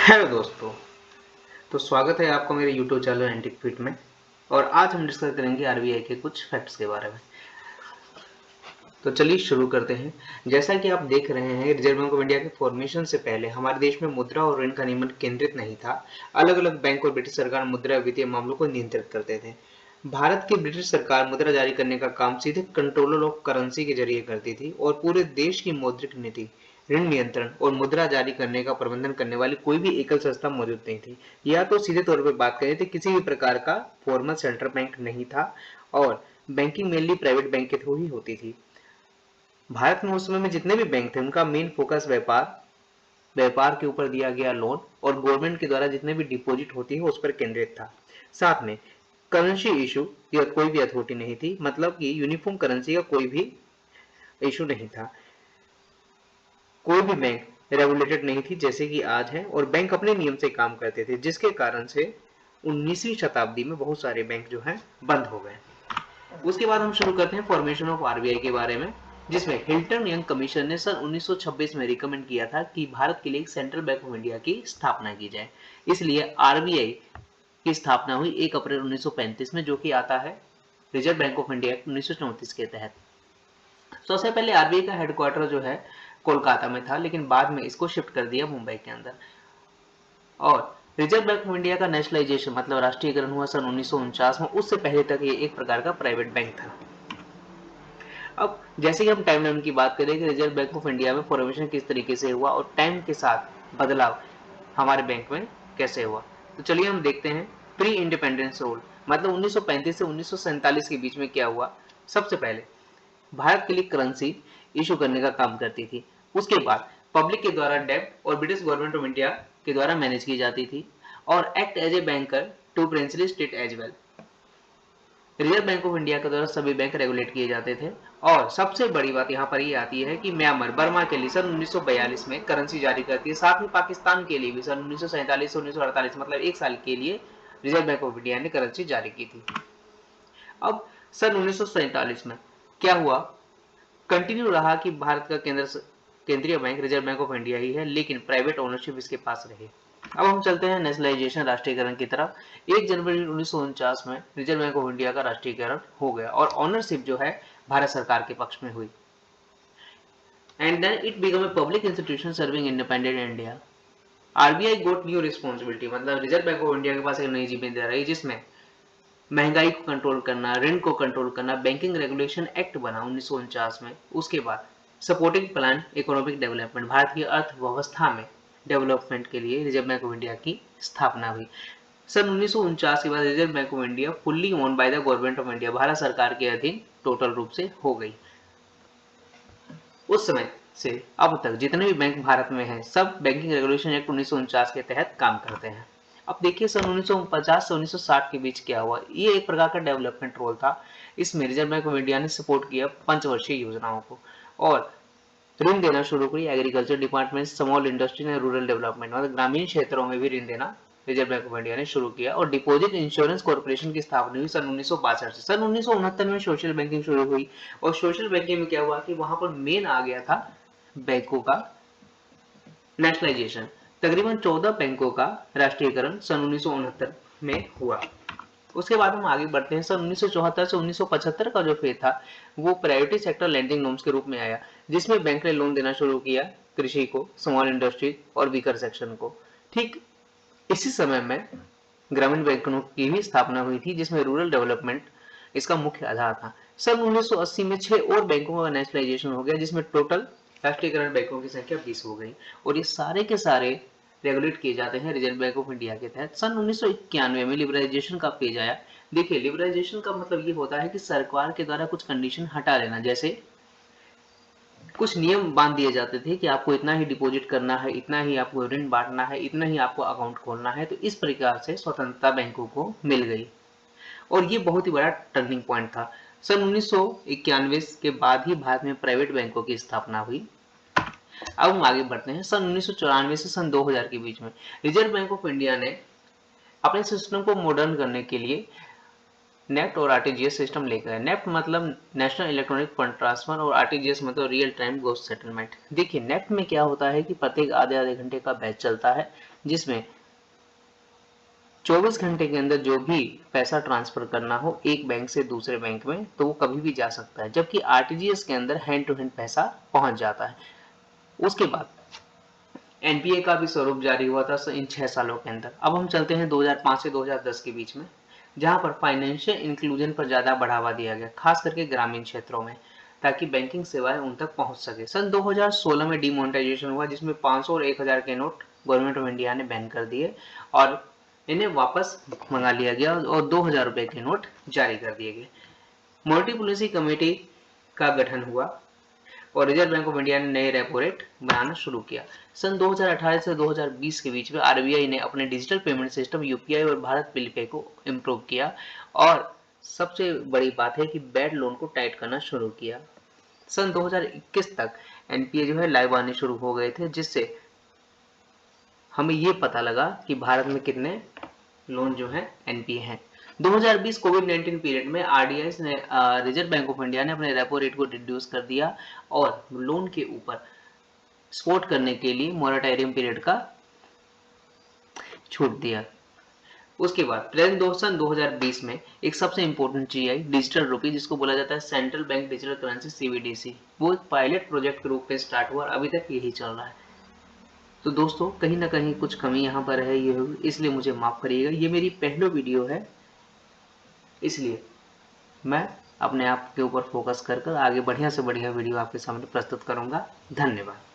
Hello दोस्तों। तो स्वागत है आपका मेरे यूट्यूब चैनल एंटिक फिट में। और आज हम डिस्कस करेंगे आरबीआई के कुछ फैक्ट्स के बारे में। तो चलिए शुरू करते हैं। जैसा कि आप देख रहे हैं, रिजर्व बैंक ऑफ इंडिया के फॉर्मेशन से पहले हमारे देश में मुद्रा और ऋण का नियमन केंद्रित नहीं था। अलग अलग बैंक और ब्रिटिश सरकार मुद्रा वित्तीय मामलों को नियंत्रित करते थे। भारत की ब्रिटिश सरकार मुद्रा जारी करने का काम सीधे कंट्रोलर ऑफ करेंसी के जरिए करती थी और पूरे देश की मौद्रिक नीति, ऋण नियंत्रण और मुद्रा जारी करने का प्रबंधन करने वाली कोई भी एकल संस्था मौजूद नहीं थी। या तो सीधे तौर पर बात करें तो किसी भी प्रकार का फॉर्मल सेंट्रल बैंक नहीं था और बैंकिंग मेनली प्राइवेट बैंक के थ्रू ही होती थी। भारत में उस समय में जितने भी बैंक थे उनका मेन फोकस व्यापार के ऊपर दिया गया लोन और गवर्नमेंट के द्वारा जितने भी डिपॉजिट होती है उस पर केंद्रित था। साथ में करेंसी इशू या कोई भी अथॉरिटी नहीं थी, मतलब कि यूनिफॉर्म करेंसी का कोई भी इशू नहीं था। कोई भी बैंक रेगुलेटेड नहीं थी जैसे कि आज है, और बैंक अपने नियम से काम करते थे, जिसके कारण से 19वीं शताब्दी में बहुत सारे बैंक जो हैं बंद हो गए। उसके बाद हम शुरू करते हैं फॉर्मेशन ऑफ आरबीआई के बारे में, जिसमें हिल्टन यंग कमीशन ने सन 1926 में रिकमेंड किया था कि भारत के लिए एक सेंट्रल बैंक ऑफ इंडिया की स्थापना की जाए। इसलिए आरबीआई की स्थापना हुई 1 अप्रैल 1935 में, जो कि आता है रिजर्व बैंक ऑफ इंडिया 1934 के तहत। सबसे पहले आरबीआई का हेडक्वार्टर जो है कोलकाता में था, लेकिन बाद में इसको शिफ्ट कर दिया मुंबई के अंदर। और रिजर्व बैंक ऑफ इंडिया का नेशनलाइजेशन मतलब राष्ट्रीयकरण हुआ सन 1949 में। उससे पहले तक ये एक प्रकार का प्राइवेट बैंक था। अब जैसे कि हम टाइमलाइन की बात करें कि रिजर्व बैंक ऑफ इंडिया में फॉर्मेशन किस तरीके से हुआ और टाइम के साथ बदलाव हमारे बैंक में कैसे हुआ, तो चलिए हम देखते हैं प्री इंडिपेंडेंस रोल, मतलब 1935 से 1947 के बीच में क्या हुआ। सबसे पहले भारत के लिए करेंसी इशू करने का काम करती थी। उसके बाद पब्लिक के द्वारा डेब्ट और ब्रिटिश गवर्नमेंट ऑफ इंडिया के द्वारा मैनेज की जाती थी और act as a banker to princely state as well. Reserve bank of India के द्वारा सभी बैंक रेगुलेट किए जाते थे। और सबसे बड़ी बात यहाँ पर ये आती है कि म्यांमार बर्मा के लिए सन 1942 में करेंसी जारी करती है। साथ ही पाकिस्तान के लिए भी सन 1947 से 1948 मतलब एक साल के लिए रिजर्व बैंक ऑफ इंडिया ने करेंसी जारी की थी। अब सन 1947 में क्या हुआ, कंटिन्यू रहा कि भारत का केंद्रीय bank reserve bank of India ही है, लेकिन प्राइवेट ओनरशिप इसके पास रही। अब हम चलते हैं नेशनलाइजेशन राष्ट्रीयकरण की तरफ। 1 जनवरी 1949 में रिजर्व बैंक ऑफ इंडिया का राष्ट्रीयकरण हो गया और ओनरशिप जो है भारत सरकार के पक्ष में हुई। And then it become a public institution serving independent India. RBI got new responsibility, मतलब रिजर्व बैंक ऑफ इंडिया के पास एक नई जिम्मेदारी रही, जिसमें महंगाई को कंट्रोल करना, ऋण को कंट्रोल करना। बैंकिंग रेगुलेशन एक्ट बना 1949 में। उसके बाद supporting plan economic development, Bharat की अर्थव्यवस्था में डेवलपमेंट के लिए रिजर्व बैंक ऑफ इंडिया की स्थापना हुई। सन 1949 के बाद reserve bank of India fully own by the government of India, Bharat सरकार के अधीन टोटल रूप से हो गई। उस समय से अब तक जितने भी बैंक भारत में हैं सब बैंकिंग रेगुलेशन एक्ट 1949 के तहत काम करते हैं। अब देखिए सन 1950 से 1960 के बीच क्या हुआ। ये एक प्रकार का डेवलपमेंट रोल था। इसमें रिजर्व बैंक ऑफ इंडिया ने सपोर्ट किया पंचवर्षीय योजनाओं को और ऋण देना शुरू करी agriculture department, small industry and rural development, मतलब ग्रामीण क्षेत्रों में भी ऋण देना रिजर्व बैंक ऑफ इंडिया ने शुरू किया। और डिपॉजिट इंश्योरेंस कॉर्पोरेशन की स्थापना हुई सन 1962 से। सन 1969 में सोशल बैंकिंग शुरू हुई और सोशल बैंकिंग में क्या हुआ कि वहां पर मेन आ गया था बैंकों का नेशनलाइजेशन। तकरीबन 14 बैंकों का राष्ट्रीयकरण सन 1969 में हुआ। उसके बाद हम आगे बढ़ते हैं। सन 1974 से 1975 का जो फेज था वो प्राइवेटी सेक्टर लैंडिंग नॉर्म्स के रूप में आया, जिसमें बैंक ने लोन देना शुरू किया कृषि को, स्मॉल इंडस्ट्री और वीकर सेक्शन को। ठीक इसी समय में ग्रामीण बैंकों की भी स्थापना हुई थी, जिसमें रूरल डेवलपमेंट इसका मुख्य आधार था। सन 1980 में 6 और बैंकों का नेशनलाइजेशन हो गया, जिसमें टोटल राष्ट्रीयकरण बैंकों की संख्या 20 हो गई और ये सारे के सारे रेगुलेट किए जाते हैं रिजर्व बैंक ऑफ इंडिया के तहत। सन 1991 में लिबरलाइजेशन का पेज आया। देखिए लिबरलाइजेशन का मतलब ये होता है कि सरकार के द्वारा कुछ कंडीशन हटा लेना, जैसे कुछ नियम बांध दिए जाते थे कि आपको इतना ही डिपॉजिट करना है, इतना ही आपको ऋण बांटना है, इतना ही आपको अकाउंट खोलना है। तो इस प्रकार से स्वतंत्रता बैंकों को मिल गई और ये बहुत ही बड़ा टर्निंग पॉइंट था। सन 1991 के बाद ही भारत में प्राइवेट बैंकों की स्थापना हुई। अब हम आगे बढ़ते हैं। सन 1994 से सन 2000 के बीच में रिजर्व बैंक ऑफ इंडिया ने अपने सिस्टम को मॉडर्न करने के लिए नेफ्ट और आरटीजीएस सिस्टम लेकर है। नेफ्ट मतलब नेशनल इलेक्ट्रॉनिक फंड ट्रांसफर और आरटीजीएस मतलब रियल टाइम ग्रोस सेटलमेंट। देखिए नेफ्ट में क्या होता है कि प्रत्येक आधे आधे घंटे का बैच चलता है, जिसमें 24 घंटे के अंदर जो भी पैसा ट्रांसफर करना हो एक बैंक से दूसरे बैंक में तो वो कभी भी जा सकता है, जबकि आरटीजीएस के अंदर हैंड टू हैंड पैसा पहुंच जाता है। उसके बाद एनपीए का भी स्वरूप जारी हुआ था इन 6 सालों के अंदर। अब हम चलते हैं 2005 से 2010 के बीच में, जहां पर फाइनेंशियल इंक्लूजन पर ज्यादा बढ़ावा दिया गया, खास करके ग्रामीण क्षेत्रों में, ताकि बैंकिंग सेवाएं उन तक पहुंच सके। सन 2016 में डिमोनेटाइजेशन हुआ, जिसमें 500 और 1000 के नोट गवर्नमेंट ऑफ इंडिया ने बैन कर दिए और इन्हें वापस मंगा लिया गया और 2000 रुपए के नोट जारी कर दिए गए। मॉनेटरी पॉलिसी कमेटी का गठन हुआ और रिजर्व बैंक ऑफ इंडिया ने नए रेपो रेट बनाना शुरू किया। सन 2018 से 2020 के बीच में आरबीआई ने अपने डिजिटल पेमेंट सिस्टम यूपीआई और भारत बिल पे को इम्प्रूव किया और सबसे बड़ी बात है कि बैड लोन को टाइट करना शुरू किया। सन 2021 तक एनपीए जो है लाइव आने शुरू हो गए थे, जिससे हमें ये पता लगा कि भारत में कितने लोन जो है एनपीए हैं। 2020 कोविड-19 पीरियड में आरडीआई ने रिजर्व बैंक ऑफ इंडिया ने अपने रेपो रेट को रिड्यूस कर दिया और लोन के ऊपर सपोर्ट करने के लिए मोरेटोरियम पीरियड का छूट दिया। उसके बाद प्रेजेंट सन 2020 में एक सबसे इंपॉर्टेंट चीज आई, डिजिटल रुपी, जिसको बोला जाता है central bank digital currency CBDC. वो एक पायलट प्रोजेक्ट के रूप में स्टार्ट हुआ और अभी तक यही चल रहा है। तो दोस्तों कहीं ना कहीं कुछ कमी यहाँ पर है, ये इसलिए मुझे माफ करिएगा। ये मेरी पहली वीडियो है, इसलिए मैं अपने आप के ऊपर फोकस कर आगे बढ़िया से बढ़िया वीडियो आपके सामने प्रस्तुत करूंगा। धन्यवाद।